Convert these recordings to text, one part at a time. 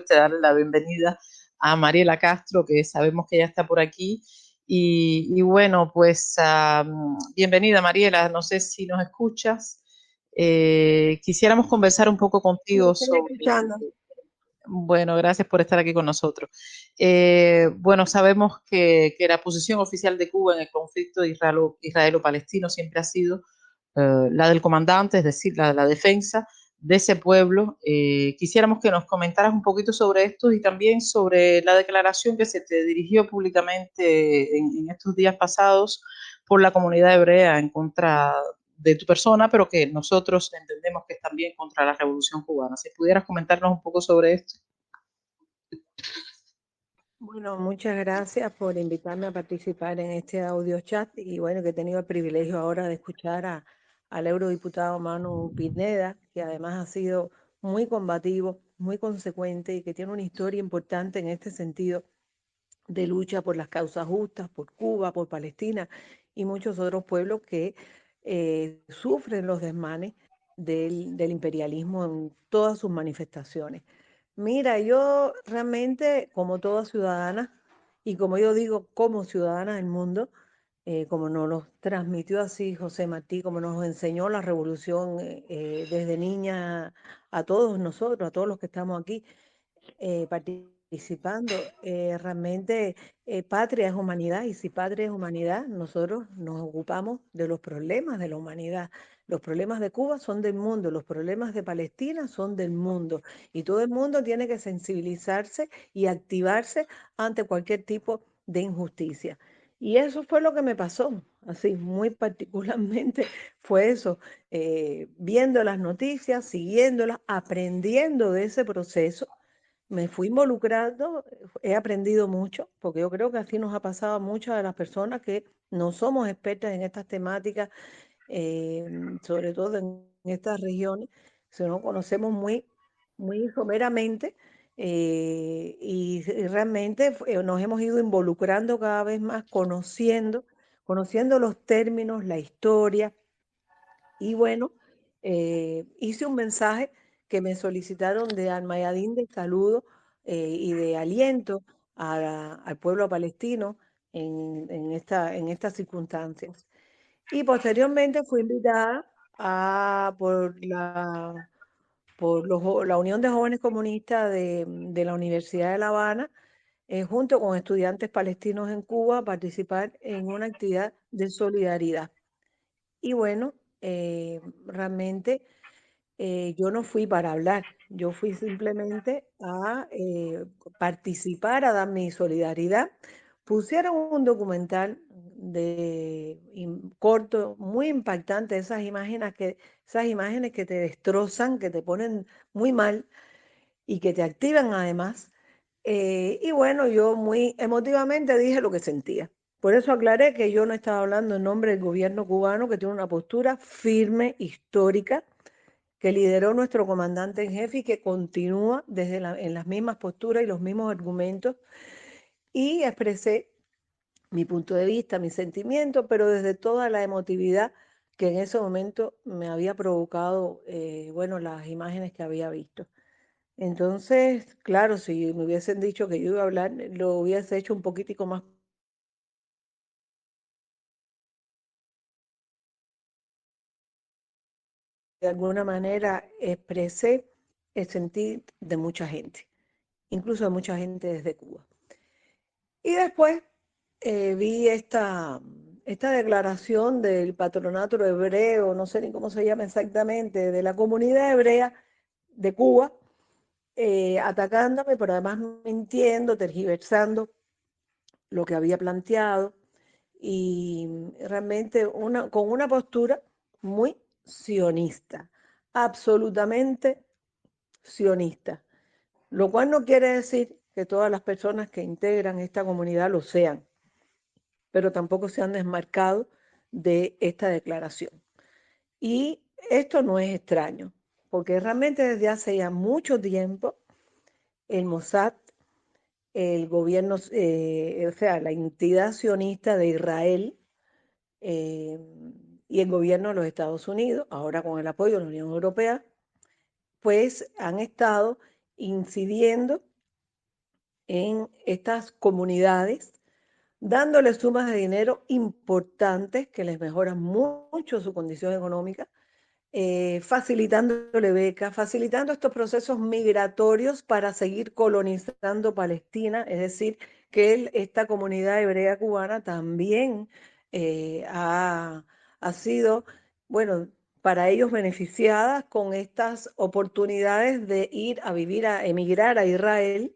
fuerte darle la bienvenida a Mariela Castro, que sabemos que ya está por aquí. Y bueno, pues bienvenida Mariela, no sé si nos escuchas. Quisiéramos conversar un poco Sí, contigo estoy sobre, escuchando. bueno, gracias por estar aquí con nosotros. Bueno, sabemos que la posición oficial de Cuba en el conflicto israelo-palestino siempre ha sido la del comandante, es decir, la de la defensa de ese pueblo. Quisiéramos que nos comentaras un poquito sobre esto y también sobre la declaración que se te dirigió públicamente en estos días pasados por la comunidad hebrea en contra de tu persona, pero que nosotros entendemos que es también contra la revolución cubana. Si pudieras comentarnos un poco sobre esto. Bueno, muchas gracias por invitarme a participar en este audio chat y bueno, que he tenido el privilegio ahora de escuchar al eurodiputado Manu Pineda, que además ha sido muy combativo, muy consecuente y que tiene una historia importante en este sentido de lucha por las causas justas, por Cuba, por Palestina y muchos otros pueblos que sufren los desmanes del imperialismo en todas sus manifestaciones. Mira, yo realmente, como toda ciudadana, y como yo digo, como ciudadana del mundo, como nos lo transmitió así José Martí, como nos enseñó la revolución desde niña a todos nosotros, a todos los que estamos aquí, participando. Realmente patria es humanidad y si patria es humanidad, nosotros nos ocupamos de los problemas de la humanidad. Los problemas de Cuba son del mundo, los problemas de Palestina son del mundo y todo el mundo tiene que sensibilizarse y activarse ante cualquier tipo de injusticia. Y eso fue lo que me pasó, así muy particularmente fue eso, viendo las noticias, siguiéndolas, aprendiendo de ese proceso me fui involucrando, he aprendido mucho, porque yo creo que así nos ha pasado a muchas de las personas que no somos expertas en estas temáticas, sobre todo en estas regiones, sino conocemos muy someramente y realmente nos hemos ido involucrando cada vez más, conociendo los términos, la historia, y bueno, hice un mensaje que me solicitaron de Almayadín de saludo y de aliento al pueblo palestino en estas circunstancias. Y posteriormente fui invitada por la Unión de Jóvenes Comunistas de la Universidad de La Habana, junto con estudiantes palestinos en Cuba, a participar en una actividad de solidaridad. Y bueno, realmente yo no fui para hablar, yo fui simplemente a participar, a dar mi solidaridad. Pusieron un documental corto, muy impactante, esas imágenes que te destrozan, que te ponen muy mal y que te activan además. Y bueno, yo muy emotivamente dije lo que sentía. Por eso aclaré que yo no estaba hablando en nombre del gobierno cubano, que tiene una postura firme, histórica, que lideró nuestro comandante en jefe y que continúa en las mismas posturas y los mismos argumentos. Y expresé mi punto de vista, mi sentimiento, pero desde toda la emotividad que en ese momento me había provocado, bueno, las imágenes que había visto. Entonces, claro, si me hubiesen dicho que yo iba a hablar, lo hubiese hecho un poquitico más. De alguna manera expresé el sentir de mucha gente, incluso de mucha gente desde Cuba. Y después vi esta declaración del patronato hebreo, no sé ni cómo se llama exactamente, de la comunidad hebrea de Cuba, atacándome, pero además mintiendo, tergiversando lo que había planteado y realmente con una postura muy sionista, absolutamente sionista, lo cual no quiere decir que todas las personas que integran esta comunidad lo sean, pero tampoco se han desmarcado de esta declaración. Y esto no es extraño, porque realmente desde hace ya mucho tiempo el Mossad, el gobierno, o sea, la entidad sionista de Israel eh, y el gobierno de los Estados Unidos, ahora con el apoyo de la Unión Europea, pues han estado incidiendo en estas comunidades, dándoles sumas de dinero importantes que les mejoran mucho su condición económica, facilitándole becas, facilitando estos procesos migratorios para seguir colonizando Palestina, es decir, que esta comunidad hebrea cubana también ha sido, bueno, para ellos beneficiadas con estas oportunidades de ir a vivir, a emigrar a Israel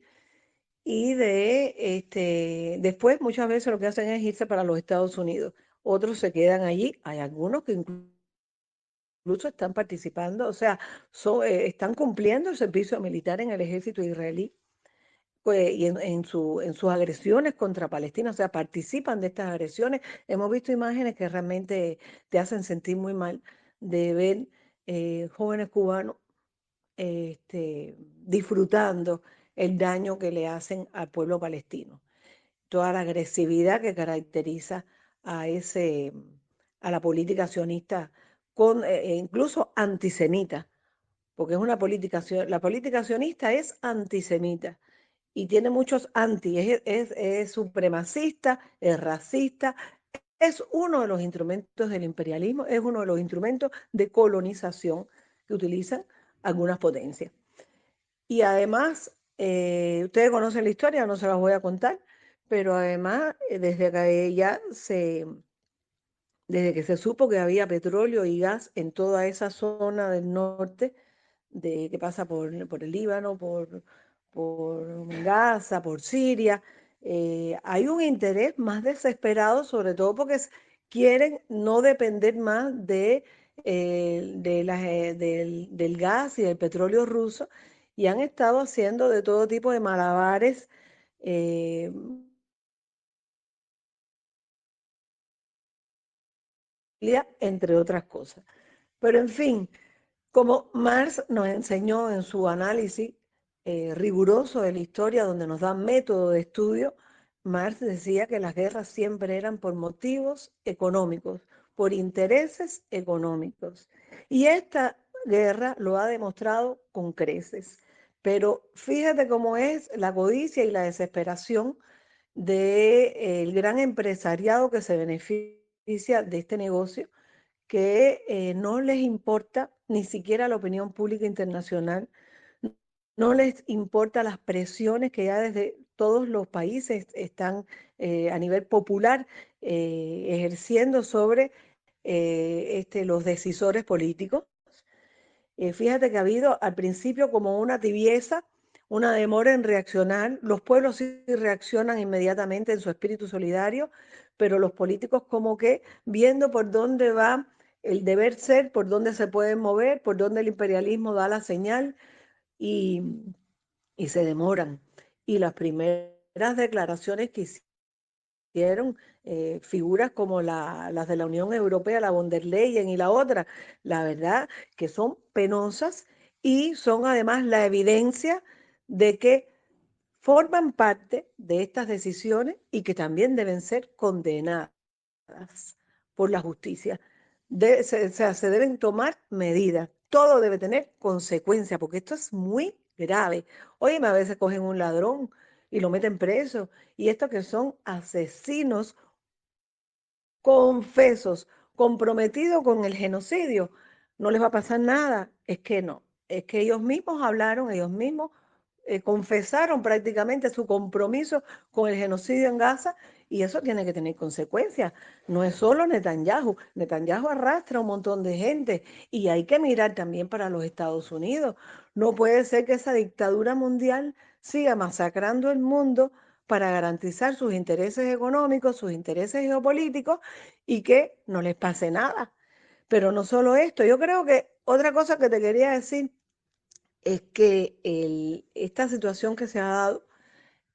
y después muchas veces lo que hacen es irse para los Estados Unidos. Otros se quedan allí, hay algunos que incluso están participando, o sea, están cumpliendo el servicio militar en el ejército israelí, pues, y en sus agresiones contra Palestina, o sea, participan de estas agresiones. Hemos visto imágenes que realmente te hacen sentir muy mal de ver jóvenes cubanos disfrutando el daño que le hacen al pueblo palestino. Toda la agresividad que caracteriza a a la política sionista, incluso antisemita, porque es una la política sionista es antisemita y tiene muchos anti, es supremacista, es racista, es uno de los instrumentos del imperialismo, es uno de los instrumentos de colonización que utilizan algunas potencias. Y además, ustedes conocen la historia, no se las voy a contar, pero además, desde que se supo que había petróleo y gas en toda esa zona del norte, que pasa por el Líbano, por Gaza, por Siria, hay un interés más desesperado, sobre todo porque quieren no depender más del gas y del petróleo ruso, y han estado haciendo de todo tipo de malabares, eh, entre otras cosas. Pero en fin, como Marx nos enseñó en su análisis riguroso de la historia, donde nos da método de estudio, Marx decía que las guerras siempre eran por motivos económicos, por intereses económicos. Y esta guerra lo ha demostrado con creces. Pero fíjate cómo es la codicia y la desesperación del gran empresariado que se beneficia de este negocio, que no les importa ni siquiera la opinión pública internacional, no les importa las presiones que ya desde todos los países están a nivel popular ejerciendo sobre los decisores políticos. Fíjate que ha habido al principio como una tibieza, una demora en reaccionar. Los pueblos sí reaccionan inmediatamente en su espíritu solidario, pero los políticos como que viendo por dónde va el deber ser, por dónde se pueden mover, por dónde el imperialismo da la señal y, y se demoran. Y las primeras declaraciones que hicieron figuras como las de la Unión Europea, la von der Leyen y la otra, la verdad que son penosas y son además la evidencia de que forman parte de estas decisiones y que también deben ser condenadas por la justicia. O sea, se deben tomar medidas. Todo debe tener consecuencias, porque esto es muy grave. Oye, a veces cogen un ladrón y lo meten preso. Y estos que son asesinos confesos, comprometidos con el genocidio, no les va a pasar nada. Es que no. Es que ellos mismos hablaron, ellos mismos confesaron prácticamente su compromiso con el genocidio en Gaza y eso tiene que tener consecuencias. No es solo Netanyahu. Netanyahu arrastra a un montón de gente y hay que mirar también para los Estados Unidos. No puede ser que esa dictadura mundial siga masacrando el mundo para garantizar sus intereses económicos, sus intereses geopolíticos y que no les pase nada. Pero no solo esto, yo creo que otra cosa que te quería decir es que esta situación que se ha dado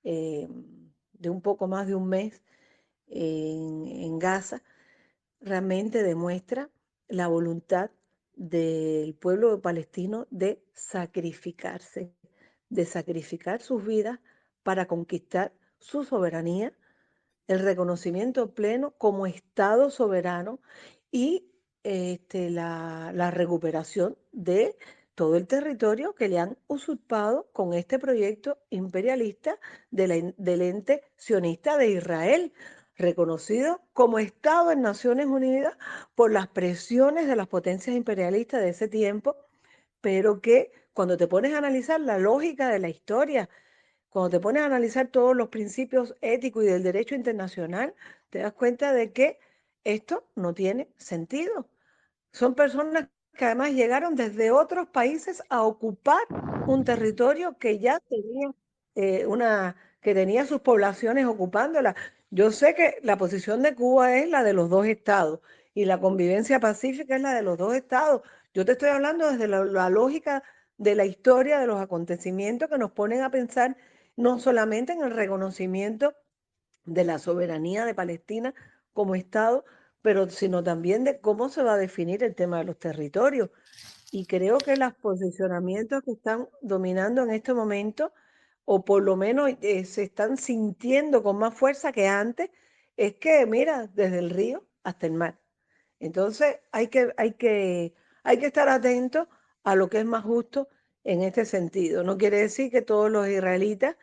de un poco más de un mes en Gaza realmente demuestra la voluntad del pueblo palestino de sacrificar sus vidas para conquistar su soberanía, el reconocimiento pleno como Estado soberano y la recuperación de todo el territorio que le han usurpado con este proyecto imperialista del ente sionista de Israel, reconocido como Estado en Naciones Unidas por las presiones de las potencias imperialistas de ese tiempo, pero que cuando te pones a analizar la lógica de la historia, cuando te pones a analizar todos los principios éticos y del derecho internacional, te das cuenta de que esto no tiene sentido. Son personas que además llegaron desde otros países a ocupar un territorio que ya tenía que tenía sus poblaciones ocupándola. Yo sé que la posición de Cuba es la de los dos estados y la convivencia pacífica es la de los dos estados. Yo te estoy hablando desde la lógica de la historia, de los acontecimientos que nos ponen a pensar no solamente en el reconocimiento de la soberanía de Palestina como Estado, pero sino también de cómo se va a definir el tema de los territorios. Y creo que los posicionamientos que están dominando en este momento, o por lo menos se están sintiendo con más fuerza que antes, es que, mira, desde el río hasta el mar. Entonces hay que estar atentos a lo que es más justo en este sentido. No quiere decir que todos los israelitas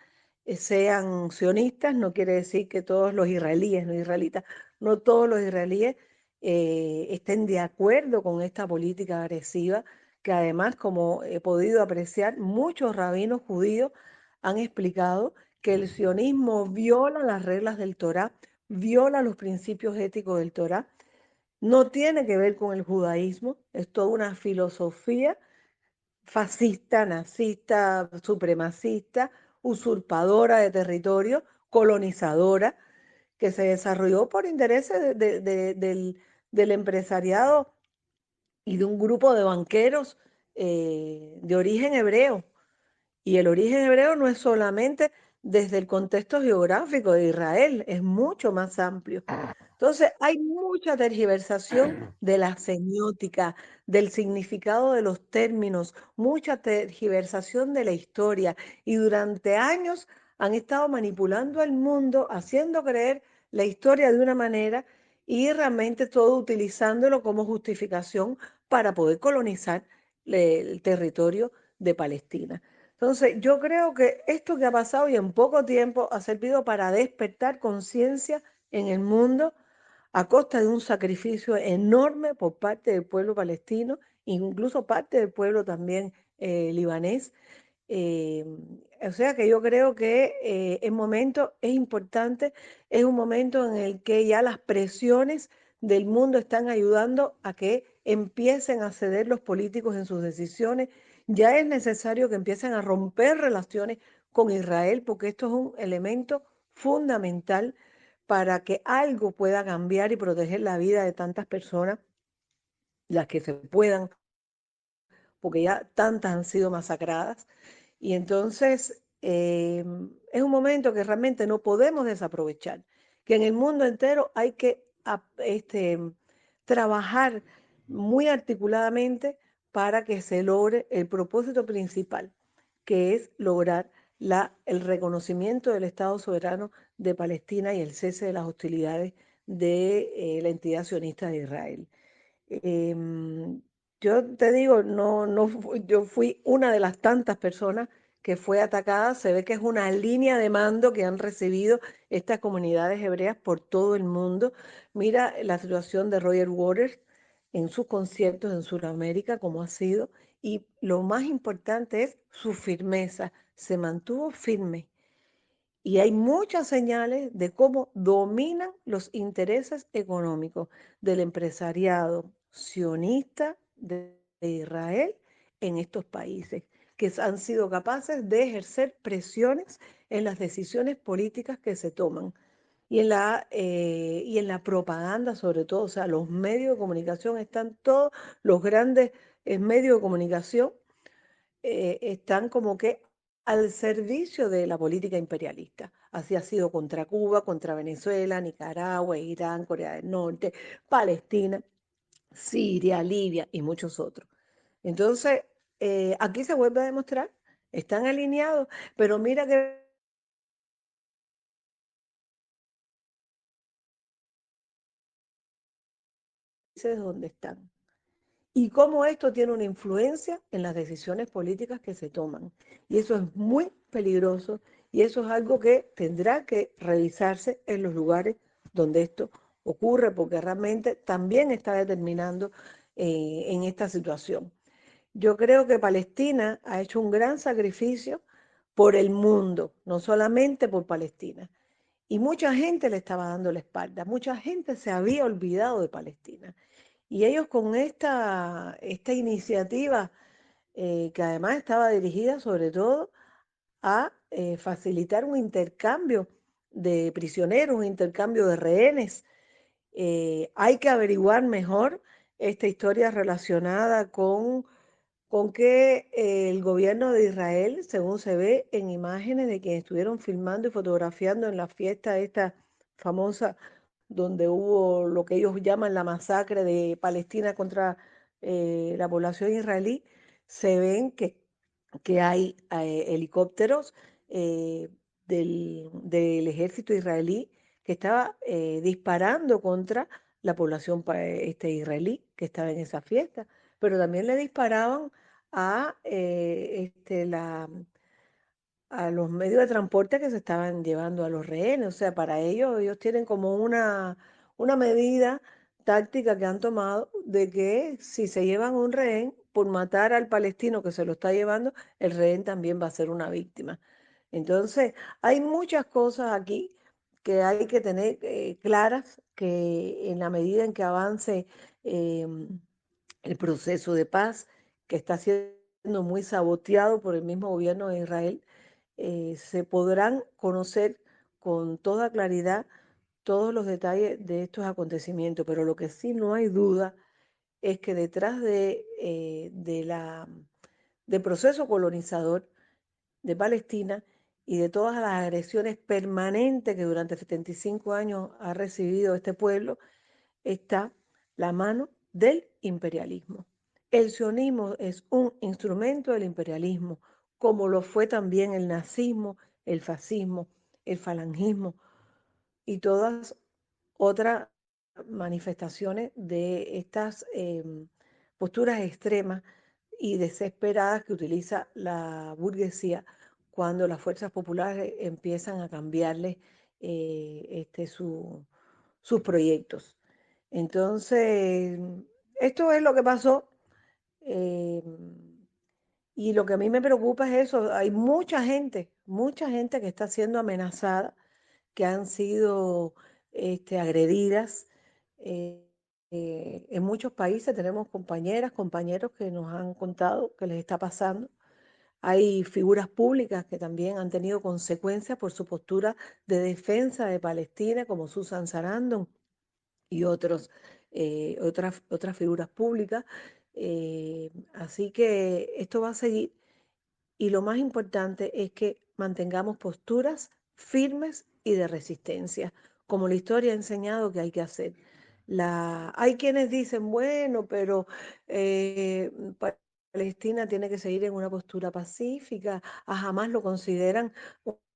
sean sionistas, no quiere decir que todos los israelíes, no israelitas, no todos los israelíes estén de acuerdo con esta política agresiva, que además, como he podido apreciar, muchos rabinos judíos han explicado que el sionismo viola las reglas del Torá, viola los principios éticos del Torá, no tiene que ver con el judaísmo, es toda una filosofía fascista, nazista, supremacista, usurpadora de territorio, colonizadora, que se desarrolló por intereses del empresariado y de un grupo de banqueros de origen hebreo. Y el origen hebreo no es solamente desde el contexto geográfico de Israel, es mucho más amplio. Entonces, hay mucha tergiversación de la semiótica, del significado de los términos, mucha tergiversación de la historia. Y durante años han estado manipulando al mundo, haciendo creer la historia de una manera y realmente todo utilizándolo como justificación para poder colonizar el territorio de Palestina. Entonces, yo creo que esto que ha pasado y en poco tiempo ha servido para despertar conciencia en el mundo a costa de un sacrificio enorme por parte del pueblo palestino, incluso parte del pueblo también libanés. Eh, o sea que yo creo que es importante, es un momento en el que ya las presiones del mundo están ayudando a que empiecen a ceder los políticos en sus decisiones. Ya es necesario que empiecen a romper relaciones con Israel porque esto es un elemento fundamental para que algo pueda cambiar y proteger la vida de tantas personas, las que se puedan, porque ya tantas han sido masacradas. Y entonces es un momento que realmente no podemos desaprovechar, que en el mundo entero hay que trabajar muy articuladamente para que se logre el propósito principal, que es lograr el reconocimiento del Estado soberano de Palestina y el cese de las hostilidades de la entidad sionista de Israel. Em, yo te digo, yo fui una de las tantas personas que fue atacada. Se ve que es una línea de mando que han recibido estas comunidades hebreas por todo el mundo. Mira la situación de Roger Waters en sus conciertos en Sudamérica, cómo ha sido. Y lo más importante es su firmeza. Se mantuvo firme y hay muchas señales de cómo dominan los intereses económicos del empresariado sionista de Israel en estos países, que han sido capaces de ejercer presiones en las decisiones políticas que se toman y en la propaganda sobre todo. O sea, los medios de comunicación están todos, los grandes medios de comunicación están como que al servicio de la política imperialista. Así ha sido contra Cuba, contra Venezuela, Nicaragua, Irán, Corea del Norte, Palestina, Siria, Libia y muchos otros. Entonces, aquí se vuelve a demostrar, están alineados, pero mira que países donde están. y cómo esto tiene una influencia en las decisiones políticas que se toman. Y eso es muy peligroso y eso es algo que tendrá que revisarse en los lugares donde esto ocurre, porque realmente también está determinando en esta situación. Yo creo que Palestina ha hecho un gran sacrificio por el mundo, no solamente por Palestina. Y mucha gente le estaba dando la espalda, mucha gente se había olvidado de Palestina. Y ellos con esta iniciativa, que además estaba dirigida sobre todo a facilitar un intercambio de prisioneros, un intercambio de rehenes. Hay que averiguar mejor esta historia relacionada con que el gobierno de Israel, según se ve en imágenes de quienes estuvieron filmando y fotografiando en la fiesta esta famosa, donde hubo lo que ellos llaman la masacre de Palestina contra la población israelí, se ven que hay helicópteros eh, del ejército israelí que estaba disparando contra la población israelí que estaba en esa fiesta, pero también le disparaban a, a los medios de transporte que se estaban llevando a los rehenes. O sea, para ellos tienen como una medida táctica que han tomado de que si se llevan un rehén, por matar al palestino que se lo está llevando, el rehén también va a ser una víctima. Entonces, hay muchas cosas aquí que hay que tener claras, que en la medida en que avance el proceso de paz, que está siendo muy saboteado por el mismo gobierno de Israel, se podrán conocer con toda claridad todos los detalles de estos acontecimientos, pero lo que sí no hay duda es que detrás del proceso colonizador de Palestina y de todas las agresiones permanentes que durante 75 años ha recibido este pueblo, está la mano del imperialismo. El sionismo es un instrumento del imperialismo, como lo fue también el nazismo, el fascismo, el falangismo y todas otras manifestaciones de estas posturas extremas y desesperadas que utiliza la burguesía cuando las fuerzas populares empiezan a cambiarle sus proyectos. Entonces, esto es lo que pasó. eh, y lo que a mí me preocupa es eso. Hay mucha gente que está siendo amenazada, que han sido agredidas. eh, en muchos países tenemos compañeras, compañeros que nos han contado que les está pasando. Hay figuras públicas que también han tenido consecuencias por su postura de defensa de Palestina, como Susan Sarandon y otras figuras públicas. Así que esto va a seguir y lo más importante es que mantengamos posturas firmes y de resistencia, como la historia ha enseñado que hay que hacer. Hay quienes dicen, bueno, pero eh, Palestina tiene que seguir en una postura pacífica, a Hamas lo consideran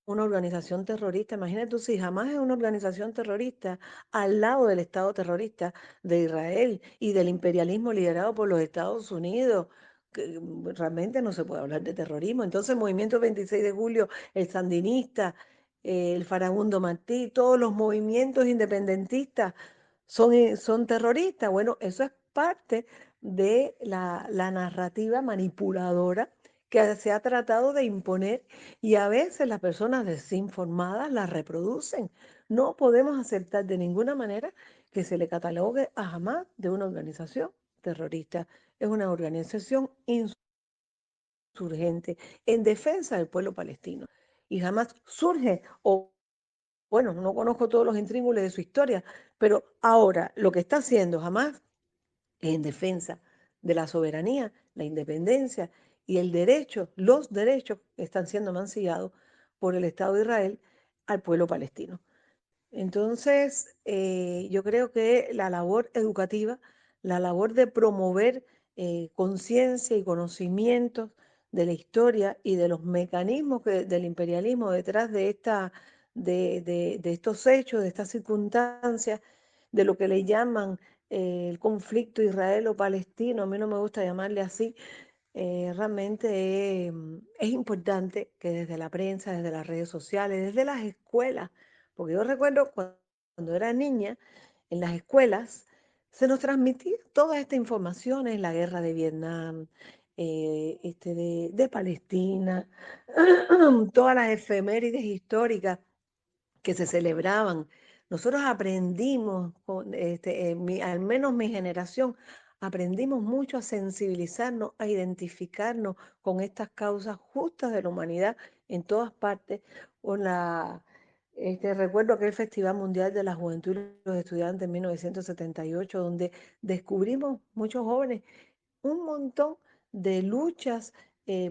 una organización terrorista. Imagínate tú, si Hamas es una organización terrorista al lado del Estado terrorista de Israel y del imperialismo liderado por los Estados Unidos, que realmente no se puede hablar de terrorismo. Entonces, el movimiento 26 de julio, el sandinista, el Farabundo Martí, todos los movimientos independentistas son terroristas. Bueno, eso es parte de la narrativa manipuladora que se ha tratado de imponer y a veces las personas desinformadas la reproducen. No podemos aceptar de ninguna manera que se le catalogue a Hamas de una organización terrorista. Es una organización insurgente en defensa del pueblo palestino. Y jamás surge, o bueno, no conozco todos los intríngulis de su historia, pero ahora lo que está haciendo jamás es en defensa de la soberanía, la independencia y el derecho, los derechos que están siendo mancillados por el Estado de Israel al pueblo palestino. Entonces, yo creo que la labor educativa, la labor de promover conciencia y conocimientos de la historia y de los mecanismos del imperialismo detrás de estos hechos, de estas circunstancias, de lo que le llaman el conflicto israelo-palestino, a mí no me gusta llamarle así, realmente es importante que desde la prensa, desde las redes sociales, desde las escuelas, porque yo recuerdo cuando era niña, en las escuelas se nos transmitía toda esta información, en la guerra de Vietnam, de Palestina, todas las efemérides históricas que se celebraban. Nosotros aprendimos, al menos mi generación, aprendimos mucho a sensibilizarnos, a identificarnos con estas causas justas de la humanidad en todas partes. Recuerdo aquel Festival Mundial de la Juventud y los Estudiantes en 1978, donde descubrimos muchos jóvenes un montón de luchas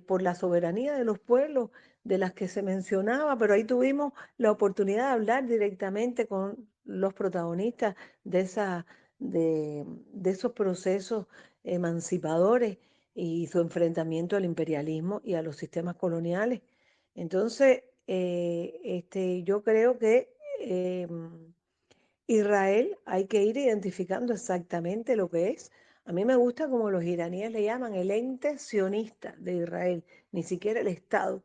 por la soberanía de los pueblos de las que se mencionaba, pero ahí tuvimos la oportunidad de hablar directamente con los protagonistas de, esa, de esos procesos emancipadores y su enfrentamiento al imperialismo y a los sistemas coloniales. Entonces, yo creo que Israel hay que ir identificando exactamente lo que es. A mí me gusta como los iraníes le llaman el ente sionista de Israel, ni siquiera el Estado,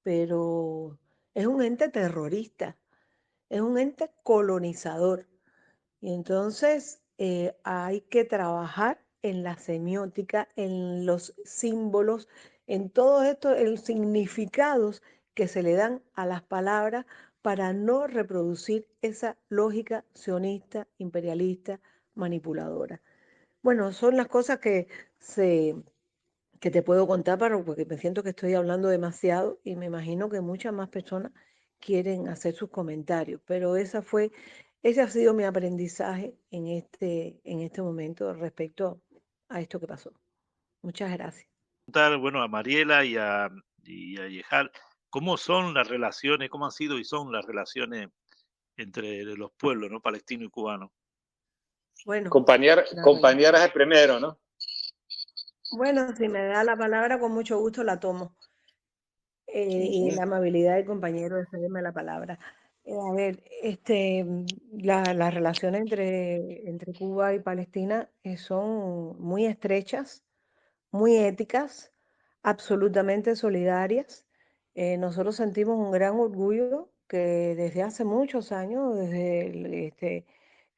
pero es un ente terrorista, es un ente colonizador. Y entonces hay que trabajar en la semiótica, en los símbolos, en todos estos significados que se le dan a las palabras para no reproducir esa lógica sionista, imperialista, manipuladora. Bueno, son las cosas se, que te puedo contar porque me siento que estoy hablando demasiado y me imagino que muchas más personas quieren hacer sus comentarios, pero ese ha sido mi aprendizaje en este momento respecto a esto que pasó. Muchas gracias. Bueno, a Mariela y a Yejal, ¿cómo son las relaciones, cómo han sido y son las relaciones entre los pueblos, ¿no? Palestino y cubano? Bueno, Compañeras de primero, ¿no? bueno, si me da la palabra, con mucho gusto la tomo. Y la amabilidad del compañero de cederme la palabra. A ver, las relaciones entre Cuba y Palestina son muy estrechas, muy éticas, absolutamente solidarias. Nosotros sentimos un gran orgullo que desde hace muchos años,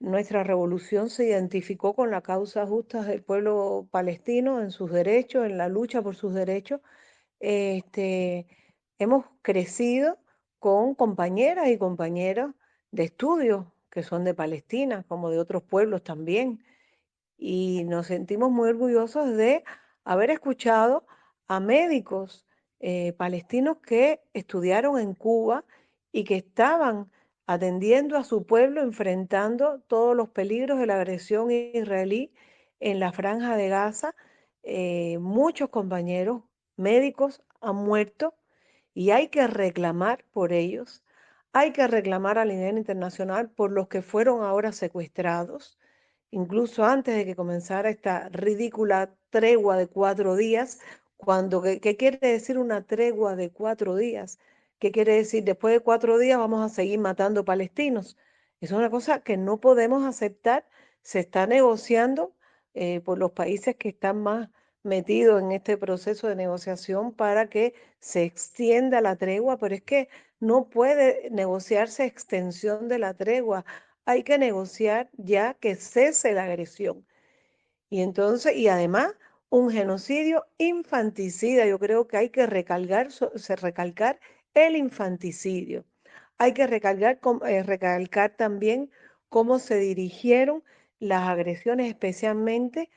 nuestra revolución se identificó con la causa justa del pueblo palestino en sus derechos, en la lucha por sus derechos. Este, Hemos crecido con compañeras y compañeros de estudio que son de Palestina, como de otros pueblos también, y nos sentimos muy orgullosos de haber escuchado a médicos palestinos que estudiaron en Cuba y que estaban atendiendo a su pueblo, enfrentando todos los peligros de la agresión israelí en la Franja de Gaza. Muchos compañeros médicos han muerto y hay que reclamar por ellos, hay que reclamar a nivel internacional por los que fueron ahora secuestrados, incluso antes de que comenzara esta ridícula tregua de 4 días. ¿Qué quiere decir una tregua de 4 días? ¿Qué quiere decir? Después de 4 días vamos a seguir matando palestinos. Es una cosa que no podemos aceptar. Se está negociando por los países que están más metidos en este proceso de negociación para que se extienda la tregua, pero es que no puede negociarse extensión de la tregua. Hay que negociar ya que cese la agresión. Y entonces, y además, un genocidio infanticida. Yo creo que hay que recalcar el infanticidio. Hay que recalcar también cómo se dirigieron las agresiones, especialmente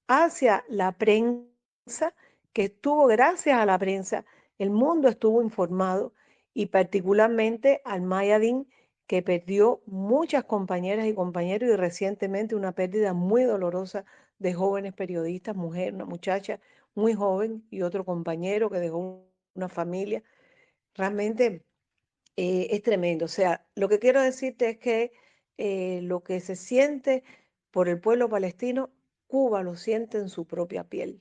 hacia la prensa, que estuvo, gracias a la prensa, el mundo estuvo informado, y particularmente al Mayadín, que perdió muchas compañeras y compañeros, y recientemente una pérdida muy dolorosa de jóvenes periodistas, una muchacha muy joven y otro compañero que dejó una familia. Realmente es tremendo. O sea, lo que quiero decirte es que lo que se siente por el pueblo palestino, Cuba lo siente en su propia piel.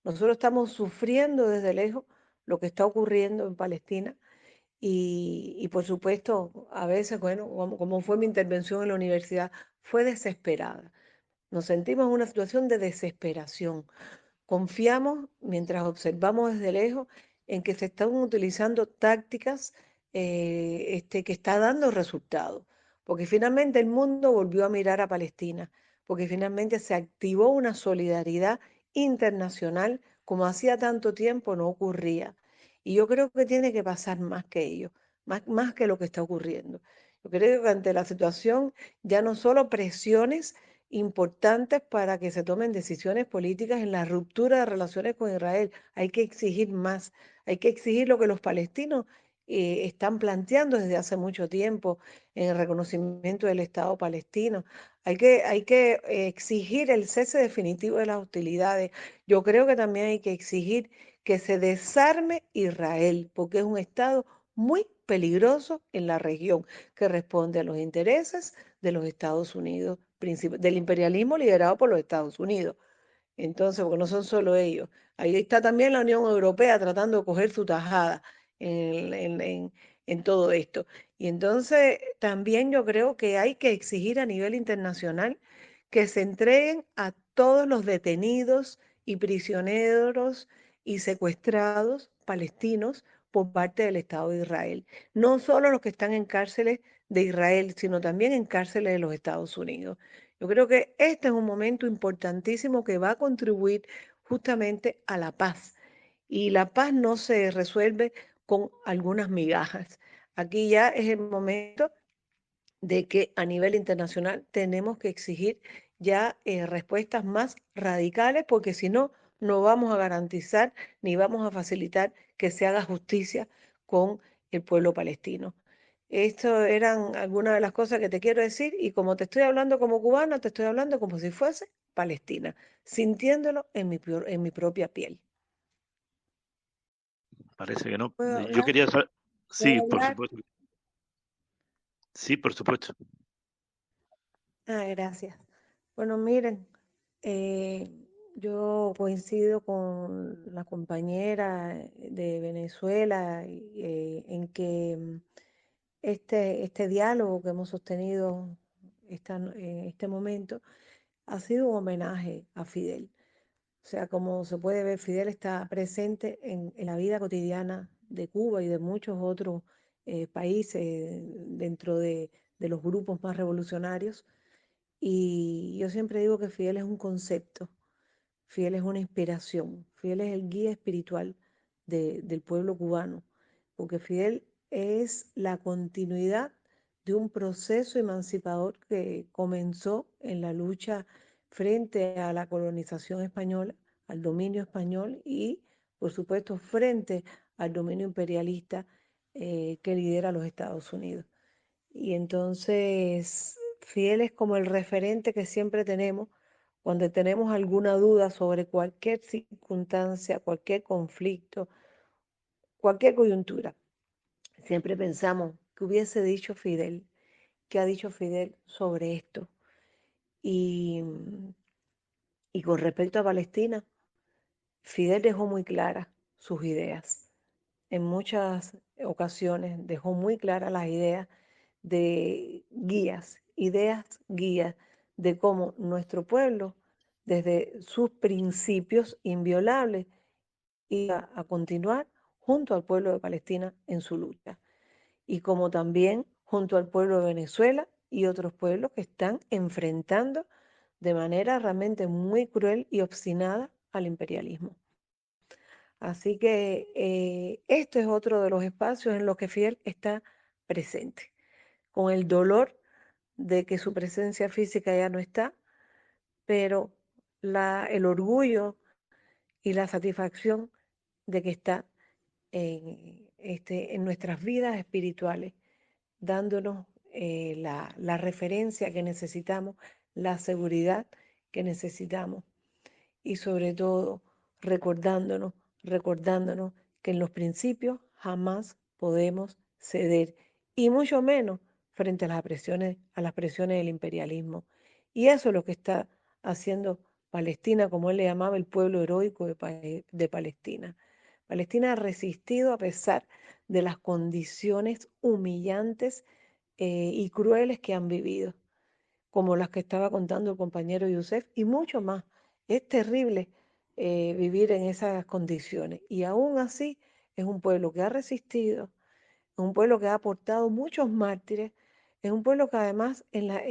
Nosotros estamos sufriendo desde lejos lo que está ocurriendo en Palestina y por supuesto, a veces, bueno, como fue mi intervención en la universidad, fue desesperada. Nos sentimos en una situación de desesperación. Confiamos, mientras observamos desde lejos, en que se están utilizando tácticas que está dando resultados, porque finalmente el mundo volvió a mirar a Palestina, porque finalmente se activó una solidaridad internacional como hacía tanto tiempo no ocurría. Y yo creo que tiene que pasar más que ello, más que lo que está ocurriendo. Yo creo que ante la situación ya no solo presiones importantes para que se tomen decisiones políticas en la ruptura de relaciones con Israel. Hay que exigir más, hay que exigir lo que los palestinos están planteando desde hace mucho tiempo en el reconocimiento del Estado palestino. Hay que exigir el cese definitivo de las hostilidades. Yo creo que también hay que exigir que se desarme Israel, porque es un Estado muy peligroso en la región, que responde a los intereses de los Estados Unidos, del imperialismo liderado por los Estados Unidos. Entonces, porque no son solo ellos. Ahí está también la Unión Europea tratando de coger su tajada en todo esto. Y entonces también yo creo que hay que exigir a nivel internacional que se entreguen a todos los detenidos y prisioneros y secuestrados palestinos por parte del Estado de Israel. No solo los que están en cárceles de Israel, sino también en cárceles de los Estados Unidos. Yo creo que este es un momento importantísimo que va a contribuir justamente a la paz. Y la paz no se resuelve con algunas migajas. Aquí ya es el momento de que a nivel internacional tenemos que exigir ya respuestas más radicales, porque si no, no vamos a garantizar ni vamos a facilitar que se haga justicia con el pueblo palestino. Esto eran algunas de las cosas que te quiero decir, y como te estoy hablando como cubana, te estoy hablando como si fuese Palestina, sintiéndolo en mi propia piel. Parece que no. ¿Puedo Yo hablar? quería saber. ¿Puedo Sí, por hablar? supuesto. Sí, por supuesto. Gracias. Bueno, miren, eh, yo coincido con la compañera de Venezuela en que este diálogo que hemos sostenido en este momento ha sido un homenaje a Fidel. O sea, como se puede ver, Fidel está presente en la vida cotidiana de Cuba y de muchos otros países dentro de los grupos más revolucionarios. Y yo siempre digo que Fidel es un concepto, Fidel es una inspiración, Fidel es el guía espiritual del pueblo cubano, porque Fidel es la continuidad de un proceso emancipador que comenzó en la lucha frente a la colonización española, al dominio español y, por supuesto, frente al dominio imperialista que lidera los Estados Unidos. Y entonces, Fidel es como el referente que siempre tenemos cuando tenemos alguna duda sobre cualquier circunstancia, cualquier conflicto, cualquier coyuntura. Siempre pensamos, ¿qué hubiese dicho Fidel? ¿Qué ha dicho Fidel sobre esto? Y, y con respecto a Palestina, Fidel dejó muy claras sus ideas. En muchas ocasiones dejó muy claras las ideas de ideas guías de cómo nuestro pueblo, desde sus principios inviolables, iba a continuar junto al pueblo de Palestina en su lucha. Y como también junto al pueblo de Venezuela y otros pueblos que están enfrentando de manera realmente muy cruel y obstinada al imperialismo. Así que esto es otro de los espacios en los que Fidel está presente, con el dolor de que su presencia física ya no está, pero el orgullo y la satisfacción de que está en nuestras vidas espirituales, dándonos la referencia que necesitamos, la seguridad que necesitamos y sobre todo recordándonos que en los principios jamás podemos ceder y mucho menos frente a las presiones del imperialismo. Y eso es lo que está haciendo Palestina, como él le llamaba el pueblo heroico de Palestina. Palestina ha resistido a pesar de las condiciones humillantes y crueles que han vivido. como las que estaba contando el compañero Yusef, y mucho más. Es terrible vivir en esas condiciones. Y aún así es un pueblo que ha resistido, es un pueblo que ha aportado muchos mártires, es un pueblo que además en la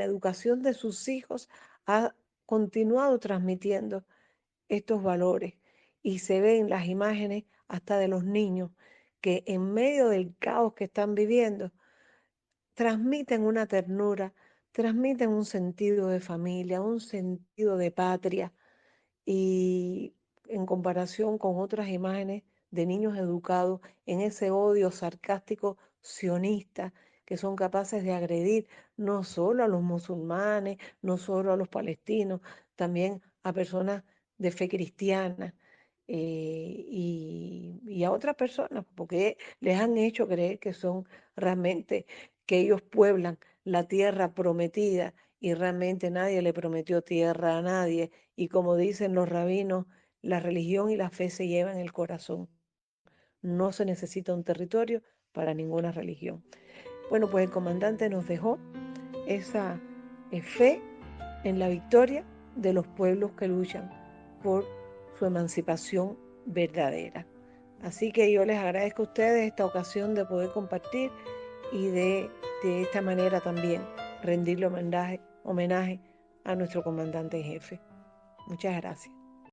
educación de sus hijos ha continuado transmitiendo estos valores. Y se ven las imágenes hasta de los niños que en medio del caos que están viviendo, transmiten una ternura, transmiten un sentido de familia, un sentido de patria, y en comparación con otras imágenes de niños educados en ese odio sarcástico sionista, que son capaces de agredir no solo a los musulmanes, no solo a los palestinos, también a personas de fe cristiana, y a otras personas, porque les han hecho creer que son realmente, que ellos pueblan la tierra prometida, y realmente nadie le prometió tierra a nadie. Y como dicen los rabinos, la religión y la fe se llevan en el corazón. No se necesita un territorio para ninguna religión. Bueno, pues el comandante nos dejó esa fe en la victoria de los pueblos que luchan por su emancipación verdadera. Así que yo les agradezco a ustedes esta ocasión de poder compartir y de esta manera también rendirle homenaje a nuestro comandante en jefe. Muchas gracias.